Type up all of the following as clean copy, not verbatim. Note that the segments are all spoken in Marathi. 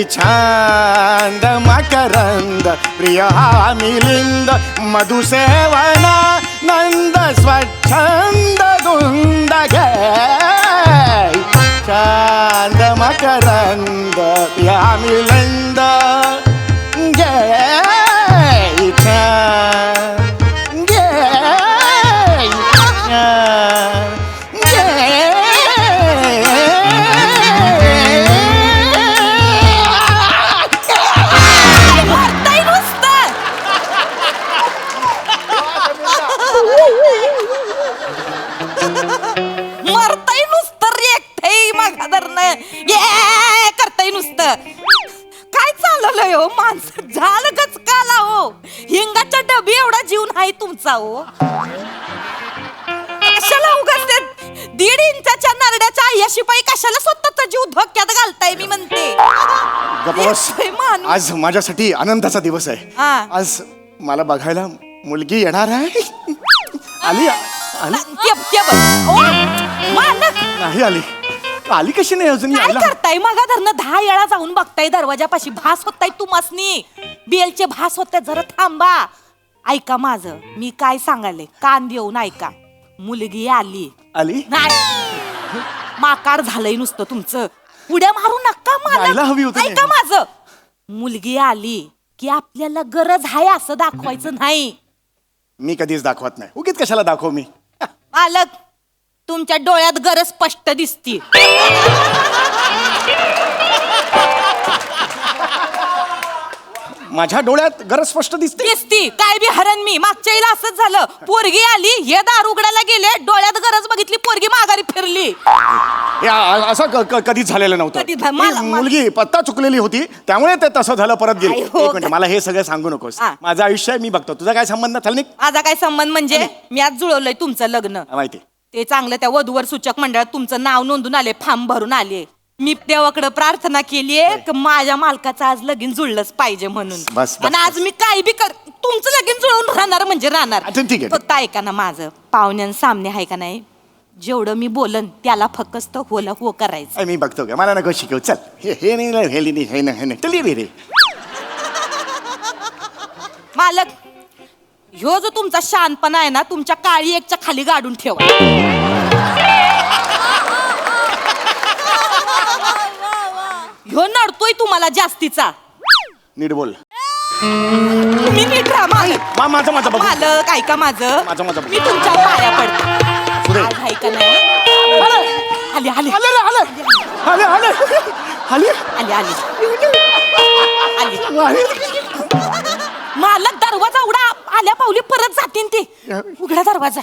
छांद मकरंद प्रिय हा मिलिंद मधुसेवन नंद स्वच्छंद धुंद घे छांद मकरंद प्रिय हा मिलिंद घे छांद घे करताय नुसतं काय चाललंय हो माणसं झालं गचकाला हो हिंगाच्या डबी एवढा जीव नाही तुमचा हो कशाला उगाच 1.5 इंचाच्या नरड्याच्या आय्याशिपाई कशाला स्वतःचा जीव धोक्यात घालताय मी म्हणते आज माझ्यासाठी आनंदाचा दिवस आहे आज मला बघायला मुलगी येणार आहे आली नाही आली आली कशी नाही अजून काय करताय मगा धरणं 10 वेळा जाऊन बघताय दरवाजापाशी भास होताय तुम्हासनी बेलचे भास होते जरा थांबा ऐका माझं मी काय सांगाले कान देऊन ऐका मुलगी आली आली नाही माकार झालंय नुसतं तुमचं उड्या मारू नका मला ऐका माझं मुलगी आली की आपल्याला गरज आहे असं दाखवायचं नाही मी कधीच दाखवत नाही उगीच कशाला दाखव मी मालक तुमच्या डोळ्यात गरज स्पष्ट दिसती माझ्या डोळ्यात गरज स्पष्ट दिसती काय बी हरण मी मागच्या वेळेला असंच झालं पोरगी आली हे दार उघडायला गेले डोळ्यात गरज बघितली पोरगी माघारी फिरली असं कधीच झालेलं नव्हतं मुलगी पत्ता चुकलेली होती त्यामुळे ते तसं झालं परत गेली एक मिनिट मला हे सगळं सांगू नकोस माझं आयुष्य आहे मी बघतो तुझा काय संबंध थालनिक माझा काय संबंध म्हणजे मी आज जुळवलंय तुमचं लग्न माहिती ते चांगलं त्या वधूवर सूचक मंडळात तुमचं नाव नोंदून आले फॉर्म भरून आले मी देवाकडे प्रार्थना केलीये की माझ्या मालकाचं आज लगीन जुळलंच पाहिजे म्हणून आणि आज मी काही बी तुमचं लगीन जुळवून राहणार म्हणजे राहणार फक्त ऐका ना माझं पाहुण्यां सामने आहे का नाही जेवढं मी बोलन त्याला फक्त होला हो करायचं मी बघतो का मला नको शिकव चल हे नाही रे मालक ह्यो जो तुमचा शानपणा आहे ना तुमच्या काळी एकच्या खाली गाडून ठेवा ह्यो नडतोय तुम्हाला जास्तीचा नीट बोल मी नीट राहा मालक मालक ऐका माझं मी तुमच्या पाया पडते ऐका नाही आली आली आली मालक दरवाजा उघडा आल्या पावली परत जातीन ते उघडा दरवाजा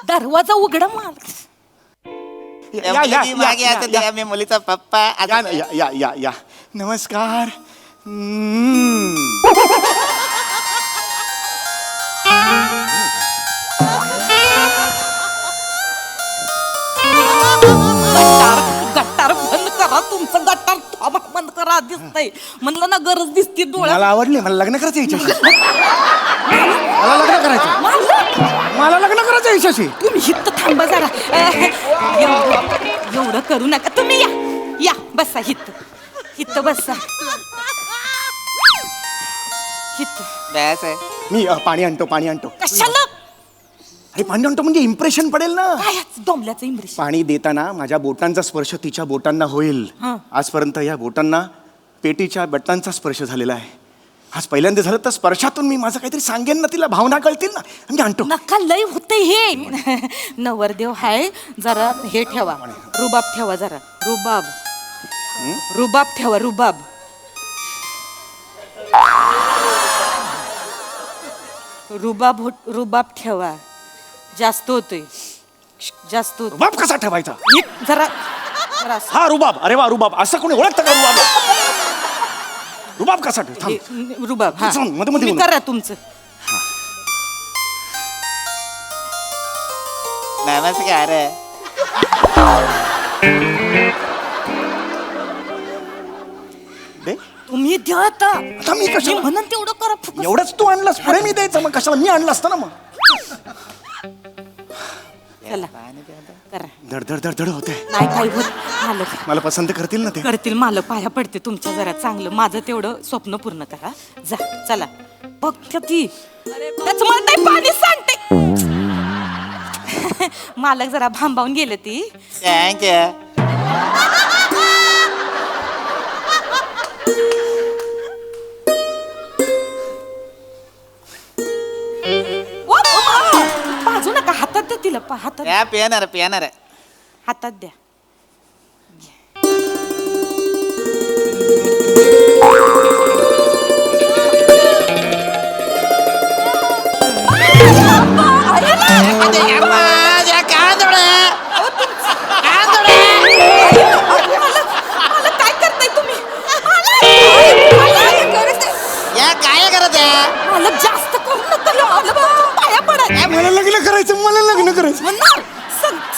दरवाजा उघडा मालक मी मुलीचा पप्पा या नमस्कार गट्टार बंद करा तुमचं गट्टार बंद करा दिसतंय म्हणलं ना गरज दिसते डोळ्यात मला आवडली मला लग्न करायचं याच्याशी मला लग्न करायचं याच्याशी तुम्ही हित थांबा जरा एवढं करू नका तुम्ही या बसा हित बसा हित मी पाणी आणतो कशाला अरे पाणी आणतो म्हणजे इम्प्रेशन पडेल ना काय डोंबल्याचं इम्प्रेशन पाणी देताना माझ्या बोटांचा स्पर्श तिच्या बोटांना होईल आजपर्यंत या बोटांना पेटीच्या बटनांचा स्पर्श झालेला आहे आज पहिल्यांदा झालं तर स्पर्शातून मी माझं काहीतरी सांगेन ना तिला भावना कळतील ना म्हणजे आणतो नका लय होते हे नवरदेव हाय जरा हे ठेवा रुबाब ठेवा जरा रुबाब ठेवा रुबाब ठेवा जास्त होतोय रुबाब कसा ठेवायचा जरा हा रुबाब अरे वा रुबाब असं कोणी ओळखतं का रुबाब कसा रुबाब मध्ये करा तुमचं नमस्कार तुम्ही द्या आता मी कशाला म्हणून तेवढं करा एवढंच तू आणलास पुढे मी द्यायचं मग कशाला मी आणलं असतं ना मग चला करा. धड धड धड धड होते. नाही काही होत मालक. मला पसंत करतील ना ते? करतील मालक, पाया पडते तुमच्या. जरा चांगलं माझं तेवढं स्वप्न पूर्ण करा. जा चला. बघ ती त्याच म्हणताय पाणी सांडते. मालक जरा भांबावून गेले ती. थँक्यू. बाजू नका, हातात द्या तिला. हातात या पियानार हातात द्या. मालक काय करताय तुम्ही? काय करत आहे? मालक जास्त करू नका. पाया पडा. मला लग्न करायचं, मला लग्न करायचं. होणार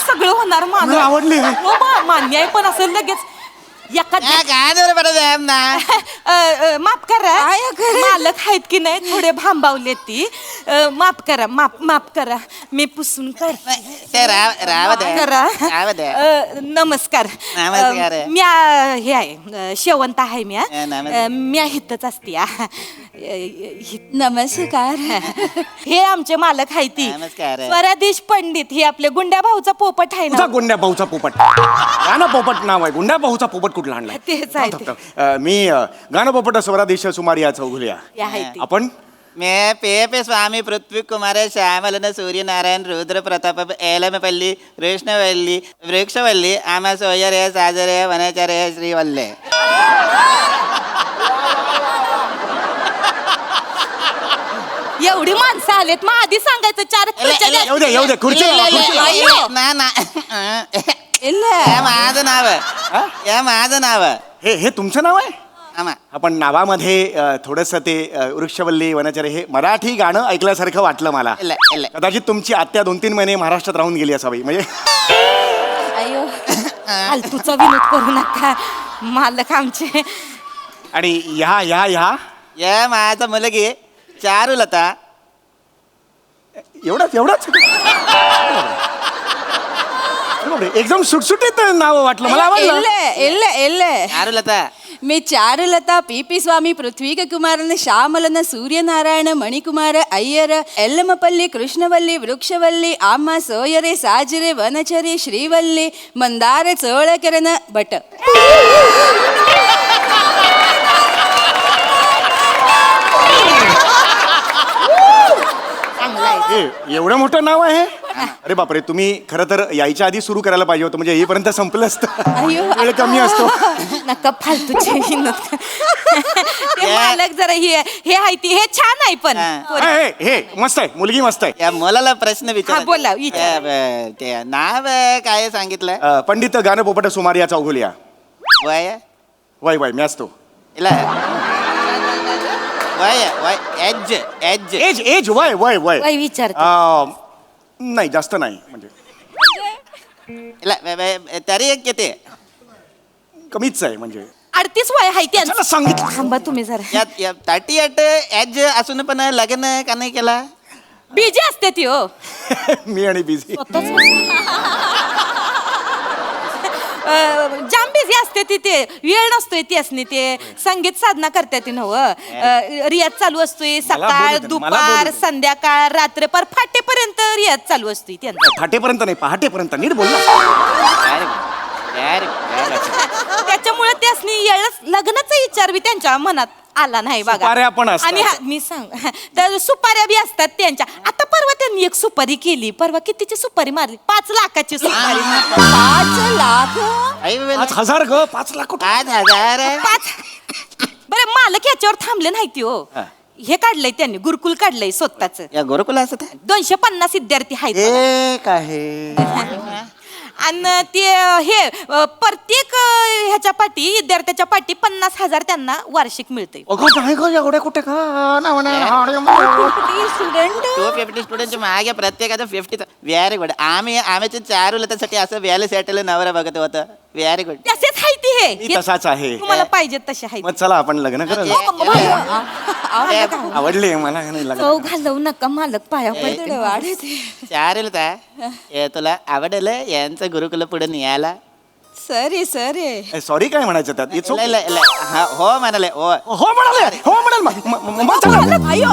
सगळं होणार. मला मालक आवडली आहे. हो मान्य आहे, पण असं लगेच काय दौरे पडत आहे ना? माफ करा. मालक आहेत की नाही थोडे भांबावले ती. माफ करा, माफ करा. मी पुसून करते. ते राव द्या. करा. राव द्या. नमस्कार. नमस्कार. मी हे आहे शेवंत आहे मी. नमस्कार. मी हितच असते. नमस्कार. हे आमचे मालक आहे ती नमस्कार. स्वरादेश पंडित. हे आपले गुंड्या भाऊचा पोपट आहे तुझा ना. गुंड्या भाऊचा पोपट. गाणं पोपट नाव आहे. गुंड्या भाऊचा पोपट कुठला आणलाय? तेच आहे ते. मी गाणं पोपट स्वरादेश सुमारी या चौघुल्या. हे आहे ती. आपण मैं पे स्वामी पृथ्वी कुमार श्यामलन सूर्यनारायण रुद्र प्रताप एलमपल्ली कृष्णवल्ली वृक्षवल्ली आमा सोयरे साजरे वनचरे श्रीवल्ले. एवढी माणसं आलेत मग आधी सांगायचं. चार खुर्च्या द्या. येऊ दे खुर्ची लावा, खुर्ची लावा. अय्यो. माझं नाव हे तुमचं नाव आहे? आमा आपण नावामध्ये थोडंसं ते वृक्षवल्ली वनचरे हे मराठी गाणं ऐकल्यासारखं वाटलं मला. कदाचित तुमची आत्या 2-3 महिने महाराष्ट्रात राहून गेली असावी. म्हणजे अयो फालतूचा विनोद करू नका मालक आमचे. आणि ह्या या माझा मुलगी चारुलता. एवढाच एकदम सुटसुटीत नाव वाटलं मला. आवडलं. चारुलता. मी चारुलता पीपी स्वामी पृथ्वी कुमारन श्यामलन सूर्यनारायण मणिकुमार अय्यर एल्लमपल्ली कृष्णवल्ली वृक्षवल्ली आम्हा सोयरे साजरे वनचरे श्रीवल्ली मंदार चोळकरन भट. एवढं मोठं नाव आहे. अरे बापरे, तुम्ही खरं तर यायच्या आधी सुरू करायला पाहिजे होतं. म्हणजे येईपर्यंत संपलं असतं. अय्यो. वेळ कमी असतो. नका फालतूचे विनोद. ते मालक जरा हे आहे ती. हे छान आहे पण. हे मस्त आहे, मुलगी मस्त आहे. या मुलाला प्रश्न हा, विचार. बोला, विचार. ते नाव काय सांगितलं? पंडित गाणं पोपट सुमारी या चौघुल्या. वय वय मी असतो. इला वय एज एज एज वय वय विचारते. नाही जास्त नाही. म्हणजे इला तरी एक किती? कमीच आहे. म्हणजे 38 वय आहे त्यांचं. चला सांगितलं. थांबा तुम्ही जरा. या 38 एज असून पण लग्न का नाही केला? बिजी असते ती. हो मी आणि बिझी. जाम बिझी असते ती. ते वेळ नसतोय ती असणे. ते संगीत साधना करते ती नव. रियाज चालू असतोय सकाळ दुपार संध्याकाळ रात्र पर फाटेपर्यंत रियाज चालू असतोय त्यांचा. फाटेपर्यंत नाही, पहाटेपर्यंत. नीट बोल ना. त्याच्यामुळे त्यासनी लग्नाचा विचार बी त्यांच्या मनात आला नाही बघा. सुपाऱ्या पण असतात. आणि मी सांग तर सुपाऱ्या बी असतात त्यांच्या. आता परवा त्यांनी एक सुपारी केली. परवा कितीची सुपारी मारली? 5 लाखाची सुपारी. 5 लाख. 5,000 ग. 5 लाख. 5,000. 5. बरं मालक याच्यावर थांबले नाही ती. हो हे काढलंय त्यांनी गुरुकुल काढलंय स्वतःच. या गुरुकुला असत 250 विद्यार्थी आहेत बघा. एक आहे. आणि ते हे प्रत्येक ह्याच्या पाठी विद्यार्थ्याच्या पाठी 50,000 त्यांना वार्षिक मिळते. एवढे कुठे का? 250 स्टुडंटच्या मागे प्रत्येकाचं 50. Very good. आम्ही आम्हीच्या चारुलतासाठी असं वेल सेटल नवरा बघत होतं. व्हेरी गुड तसेच आहे ती मी हे तसाच आहे तुम्हाला पाहिजे तसे आहे मग चला आपण लग्न करत आवडले मला नाही लग्न चव घालवू नका मालक पाया पडते वाढते चालेल तुला आवडलं यांचं गुरुकुल पुढे न्यायला सरे सरे सॉरी काय म्हणायचं त्यात It's okay. हा, हो म्हणाले हो हो म्हणाले हो म्हणाल मग चला.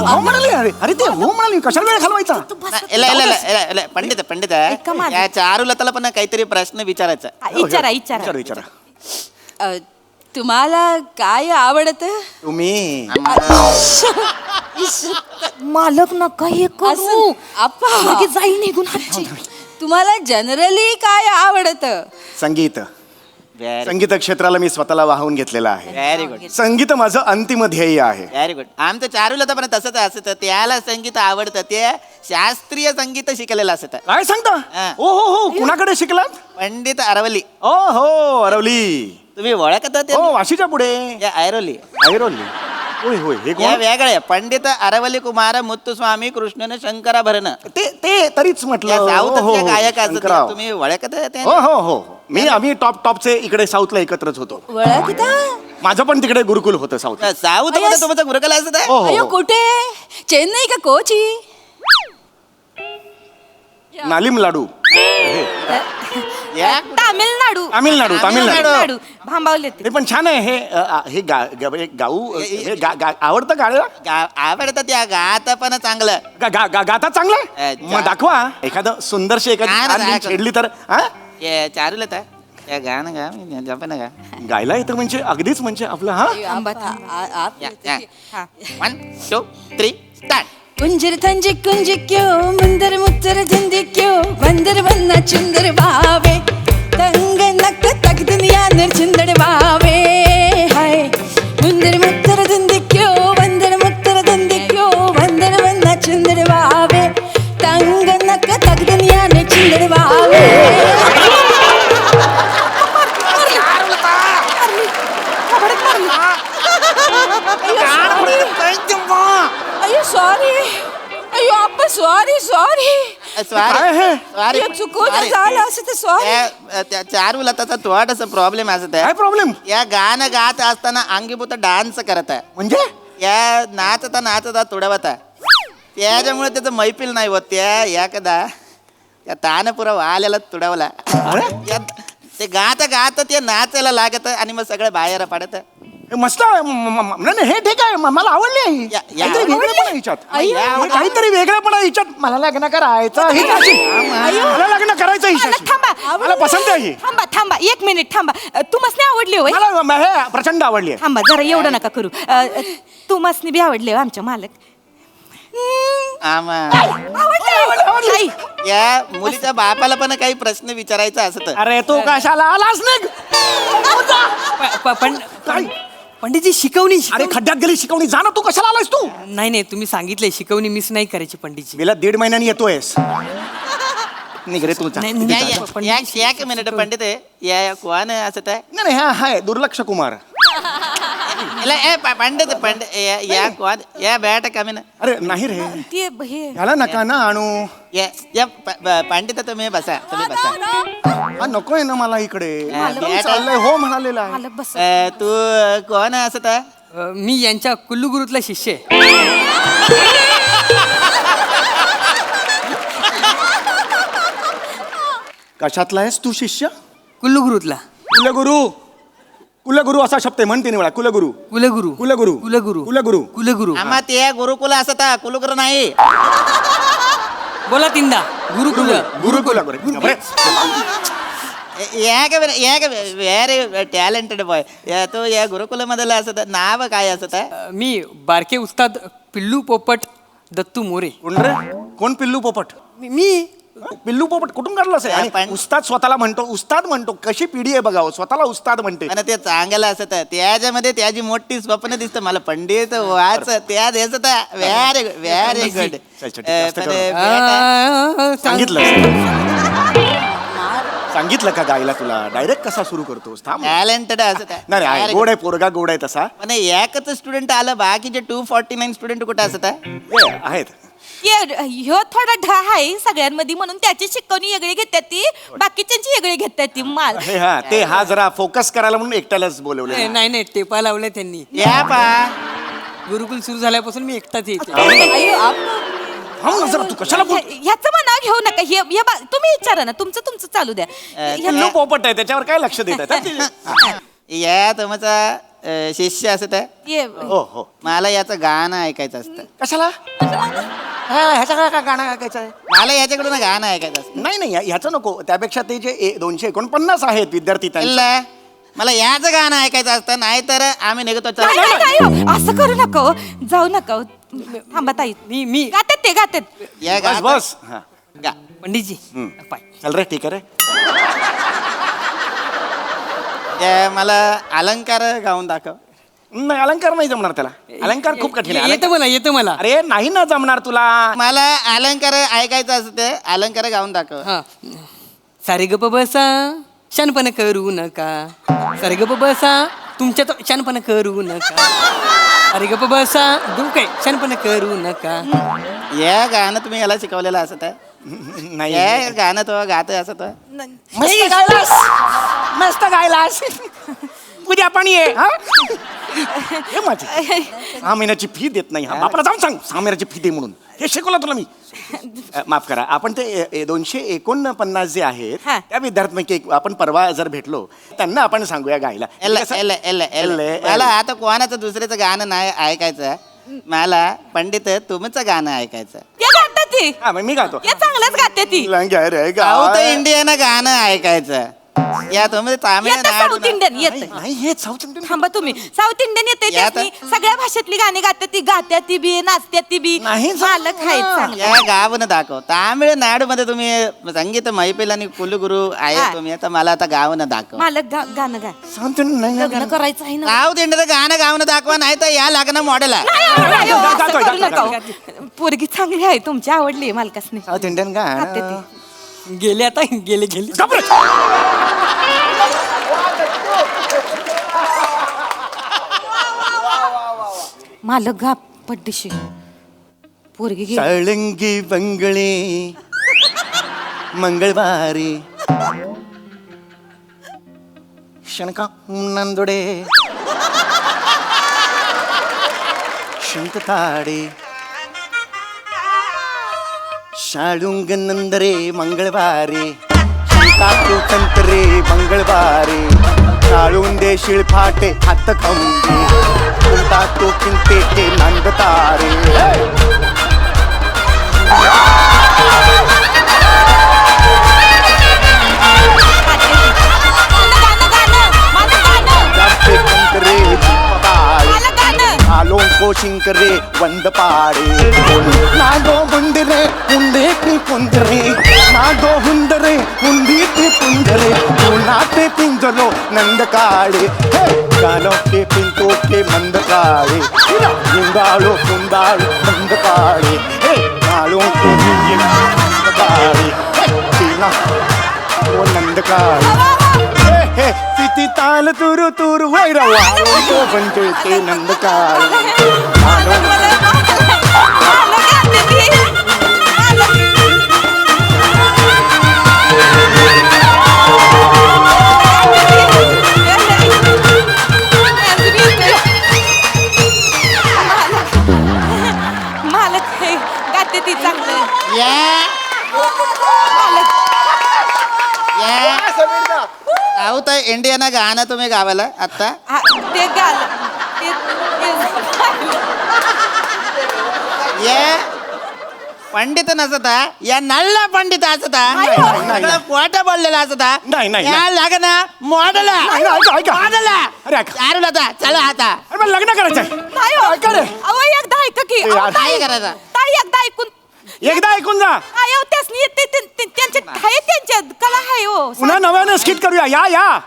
हो म्हणाले अरे ते हो म्हणाले कशाला वेळ घालवायचा पंडित ऐका माझं. या चारुलताला पण काहीतरी प्रश्न विचारायचा विचारा विचारा विचारा विचारा तुम्हाला काय आवडत तुम्ही मालक नका हे करू असं आप्पा लगेच जाईल निघून हातची. तुम्हाला जनरली काय आवडत संगीत व्हेरी संगीत क्षेत्राला मी स्वतःला वाहून घेतलेला आहे व्हेरी गुड संगीत माझं अंतिम ध्येय आहे व्हेरी गुड आमचं चारुलता पण तसंच असतं त्याला संगीत आवडतं ते शास्त्रीय संगीत शिकलेलं असतं काय सांगता हा. ओ हो कुणाकडे शिकलात पंडित अरवली ओ हो अरवली तुम्ही ओळखता ते हो वाशीच्या पुढे या ऐरोली ऐरोली होय होय हे या कोण वेगळे पंडित अरवली कुमार मुत्तुस्वामी कृष्णन शंकराभरण ते तरीच म्हटलं या हो, साऊथचे हो, गायक असतात शंकरराव. तुम्ही ओळखता ते हो हो हो आम्ही टॉपचे इकडे साऊथला एकत्रच होतो ओळखता माझं पण तिकडे गुरुकुल होतं साऊथ साऊथ मध्ये तुमचं गुरुकुल असत हो अयो हो कुठे चेन्नई का कोची नालिम लाडू तामिळनाडू तामिळनाडू भांबावले ते हे पण छान आहे हे गाऊ आवडतं गाणं आवडतं त्या गात पण चांगलं गाता चांगलं मग दाखवा एखादं सुंदरशी एखादी गाणं छान दाखव. लीड छेडली तर हा ये चारुलता या गाणं गा जपन गा गायला येतं म्हणजे अगदीच म्हणजे आपलं हा हा. 1 2 3 स्टार्ट कुंजर थंजी कुंज क्यों मंदर मुत्तर धंधे क्यों बंदर बन्ना चुंदर बावे तंग नक तक दुनिया निर्चंदड़ बावे हाय मुंदर मुत्तर धंधे क्यों बंदर मुत्तर धंधे क्यों बंदर बन्ना चुंदर बावे तंग नक तक दुनिया निर्चंदड़ बावे अयो सॉरी अयो आप सॉरी सॉरी काय हे? सॉरी चुकून झालं असं तर सॉरी चारुलताचा थोडासा प्रॉब्लेम असत काय आहे प्रॉब्लेम या गाणं गात असताना अंगीभूत डान्स करत आहे म्हणजे या नाचता तुडवता त्याच्यामुळे त्याचं मैफिल नाही होत त्या एकदा त्या तानपुरा वाल्याला तुडवला ते गात ते नाचायला लागत आणि मग सगळं बाहेर पडत हे मस्त आहे. नाही हे ठीक आहे मला आवडली आहे या- या- काहीतरी वेगळेपणा हिच्यात हे काहीतरी वेगळेपणा हिच्यात मला लग्न करायचं हिच्याशी मला लग्न करायचं हिच्याशी थांबा मला पसंत आहे ही. थांबा 1 मिनिट थांबा तुम्हाला आवडली होय मला हे प्रचंड आवडली आहे थांबा जरा एवढं नका करू तुम्हाला बी आवडले हो आमच्या मालक आमा आवडले आई. या मुलीच्या बापाला पण काही प्रश्न विचारायचा असत अरे तू कशाला आलास निघ काय? पंडितजी शिकवणी अरे खड्ड्यात गेली शिकवणी जा ना तू कशाला आलास तू नाही तुम्ही सांगितलंय शिकवणी मिस नाही करायची पंडितजी गेल्या 1.5 महिन्यानी येतोयस निघ रे तू जा. नाही, तिथे नाही, जा. पंडित एक मिनिट पंडित या कोण असत आहे नाही हा हाय दुर्लक्ष कुमार पंडित या कोण या बॅट कमी ना अरे नाही रे ते हे ह्याला नका ना आणू या पंडित तुम्ही बसा हा नकोय ना मला इकडे मालक मी चाललंय हो म्हणालेला आहे. मालक बस तू कोण असत आहे मी यांच्या कुल्लू गुरुतला शिष्य आहे कशातला आहेस तू शिष्य कुल्लू गुरुतला कुलगुरू असा शब्द आहे म्हण 3 वेळा कुलगुरू कुलगुरू कुलगुरू कुलगुरू कुलगुरू कुलगुरू आम्हा ते गुरुकुल असत कुलगुरू नाही बोला तीनदा गुरुकुल गुरुकुल व्हेरी टॅलेंटेड बॉय तो या गुरुकुल मधला असत नाव काय असत मी बारके उस्ताद पिल्लू पोपट दत्तू मोरे कोण रे कोण पिल्लू पोपट मी पिल्लू पोपट कुठून काढलं असेल आणि पण- उस्ताद स्वतःला म्हणतो उस्ताद म्हणतो कशी पिढी आहे बघावं स्वतःला उस्ताद म्हणते आणि ते चांगलं असत त्याच्यामध्ये त्याची मोठी स्वप्न दिसत मला पंडित वाच त्या दिसत व्हेरी गुड व्हेरी गुड चल, चल, जास्त करू. सांगितलं का गायला तुला डायरेक्ट कसा सुरू करतोस थांब टॅलेंटेड असत नाही आहे, गोड आहे पोरगा गोड आहे तसा पण एकच स्टुडंट आलं बाकीचे 249 स्टुडंट कुठे असत हे आहेत ह्यो थोडा ढा आहे सगळ्यांमध्ये म्हणून त्याची शिकवणी वेगळी घेतात ती बाकीच्यांची वेगळी घेतात ती माल हा जरा फोकस करायला म्हणून एकट्यालाच बोलवलं. नाही टेपा लावले त्यांनी. या पा गुरुकुल सुरू झाल्यापासून मी एकटाच येते. हो ना, जरा तू कशाला बोल. ह्याचं म्हणा घेऊ नका तुम्ही विचारा ना तुमचं चालू द्या पिल्लू पोपट आहे त्याच्यावर काय लक्ष देत आहे? या तुमचा शिष्य असत आहे. हो हो. मला याचं गाणं ऐकायचं असतं. कशाला ह्याच्या काय गाणं ऐकायचं आहे? मला याच्याकडून गाणं ऐकायचं असतं. नाही ह्याचं नको. त्यापेक्षा ते जे 249 आहेत विद्यार्थी त्यांचं. इल्ला, मला याचं गाणं ऐकायचं असतं, नाही तर आम्ही निघतो. चला. नाही, हो. असं करू नका हो. जाऊ नका हो. थांबा ताई मी गातात ते गातात या बस गा बस. हा. गा. पंडितजी पाय. चल रे, ठीक आहे रे. या मला अलंकार गाऊन दाखव. नाही, अलंकार नाही जमणार त्याला. अलंकार खूप कठीण आहे. येतं मला. अरे नाही ना जमणार तुला. मला अलंकार ऐकायचं असतं, अलंकार गाऊन दाखव. हा. सारे गप बसा, शानपण करू नका. सारे गप बसा, तुमच्यात शानपण करू नका. अरे गप बसा, दुःख शानपण करू नका. या गाणं तुम्ही याला शिकवलेलं असत आहे. नाही या गाणं तो गात असत. मस्त गायलास. उद्या पण ये. हा? हे माझी 6 महिन्याची फी देत नाही. हा बापाला जाऊन सांग 6 महिन्याची फी दे म्हणून. हे शिकवलं तुला मी. माफ करा, आपण ते 249 जे आहेत हा. त्या विद्यार्थ्यांपैकी आपण परवा जर भेटलो त्यांना आपण सांगूया गायला. मला आता कोणाचं दुसऱ्याचं गाणं नाही ऐकायचं. मला पंडित तुमचं गाणं ऐकायचं. ते गातात ती हा, मग मी गातो. ते चांगलंच गाते ती साऊथ इंडियन गाणं ऐकायचं. या तुम्ही येतं साऊथ तामिळनाडू इंडियन येत नाही हे साऊथ इंडियन. थांबा तुम्ही साऊथ इंडियन येते या सगळ्या भाषेतली गाणी गात्यात ती बी नाचत्यात ती बी नाही मालक आहेत चांगलं. या गावनं दाखव. तामिळनाडू मध्ये तुम्ही संगीत मैफिल आणि कुलगुरू आहे हा. तुम्ही. आता मला आता गावनं दाखव. मालक गाणं गा साऊथ इंडियन नाही लग्न करायचं आहे ना साऊथ इंडियन गाणं गावनं दाखवा, नाही तर या लग्न मॉडेल आहे. नाही, हो, असं गातोय, करू गातोय, नका हो. पोरगी चांगली आहे तुमची आवडली मालकासनी साऊथ इंडियन गाते गाणं. ती. गेले आता गेले. मालक गा पड्डीशी पोरगी गेली. साळंगी बंगळे मंगळवारी शनका नंदोडे शंकताडे शाळुंग नंदरे मंगळवारी शंकातू कंतरे मंगळवारी शाळुंदे शिळफाटे हात खंबे कुंता तो किंतेटे नांदतारे. जाते कंकरे झुंपताळे, आलों को शिंकरे वंद पाड़े. नागो हुंदरे हुंदेटी पुंदरे, नागो हुंदरे हुंदीटी पुंदरे, नाटे पिंजलो नंद काळे. गालो के पिंतो के मंद काळे, लिंगालो कुंदालो मंद काळे. गालो के मंद काळे, ओ नंद काळे. तिथी ताल तुरु तुरु वैरवा तो बनते ते नंद काळे. मालक हे गाते ती चांगलं या साऊथ इंडियन गाणं तुम्ही गावाला आता. हा, ते गाल ये पंडित नसता, या नल्ला पंडित असता, पोट बोललेला असता. नाही, नाही, या लग्न मॉडेल नाही, ऐका, ऐका. मॉडेल. अरे ऐका. चालू आता चला आता. अरे पण लग्न करायचंय. नाही हो. ऐका रे. अहो, एकदा ऐका की ए, अहो, आता काय करायचं? ताई एकदा ऐकून एकदा ऐकून जा. अहो, त्यासनी त्यांच्या आहे त्यांच्या कला आहे हो पुन्हा नव्यानं स्किट करूया. या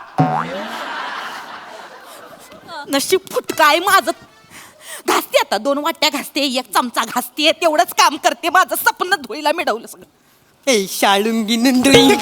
नशीब फुटकाय माझं घासते आता 2 वाट्या घासते 1 चमचा घासते तेवढंच काम करते माझं सपन धुळीला मिळवलं सगळं. शाळुंगी नंदोई